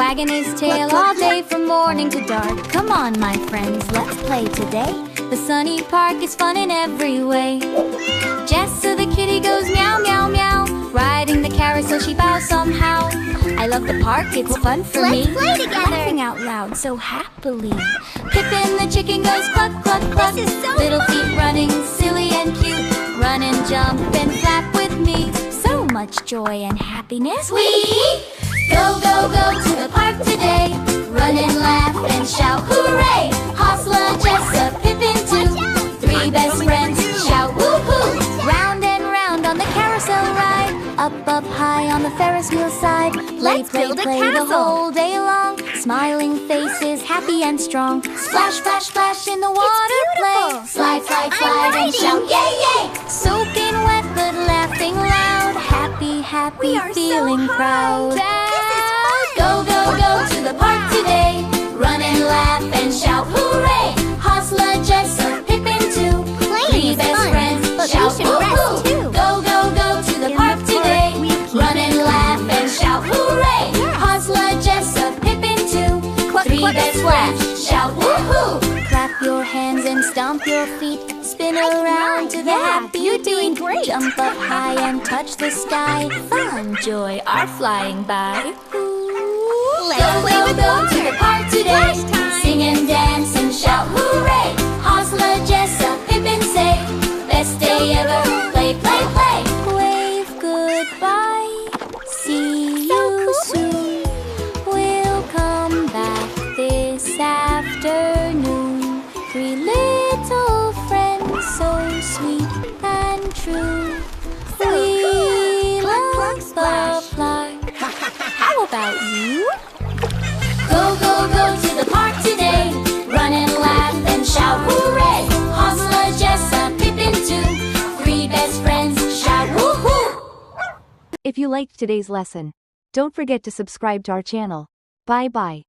wagging his tail all day from morning to dark. Come on, my friends, let's play today. The sunny park is fun in every way. Jessa the kitty goes meow, meow, meow. Riding the carousel, she bows somehow. I love the park, it's fun for me. Let's play together. Laughing out loud so happily. Pippin the chicken goes cluck, cluck, cluck. This is so Little fun. feet running, silly and cute. Run and jump and flap with me. So much joy and happiness. We go, go, go to the park today. Run and laugh and shout hooray. Hoslla, Jessa, Pippin too. Three best friends shout woohoo. Round and round on the carousel ride. Up, up high on the Ferris wheel side. Play, Let's play, build a play the castle. whole day long. Smiling faces, happy and strong. Splash, splash, splash in the water play. beautiful. Slide, slide, slide and riding. shout yay, yay. Soaking wet but laughing loud. Happy, happy, We are so feeling high. proud. This is fun. Go, go, go to the park today. Run and laugh and shout hooray. Hoslla, Jessa, Pippin too. Playing Three is best fun, friends but we shout should rest woohoo. too. Go, go, go to the In park the park today. we keep Run and laugh and shout hooray. Hoslla, Jessa, Pippin too. Three quack, best splash. friends shout woohoo. Clap your hands and stomp your feet. Spin around to the Yeah, happy you're doing beat. great. Jump up high and touch the sky. Fun, joy are flying by. Let's play with go water. to the park today. Splash time. Sing and dance and shout hooray. Hoslla, Jessa, Pippin say, best day ever. Play, play, play. Wave goodbye. See you soon. We'll come back this afternoon. Three little friends so sweet and true. We love the fly. How about you? Go, go, go to the park today. Run and laugh and shout hooray. Hoslla, Jessa, Pippin too. Three best friends shout woohoo. If you liked today's lesson, don't forget to subscribe to our channel. Bye bye.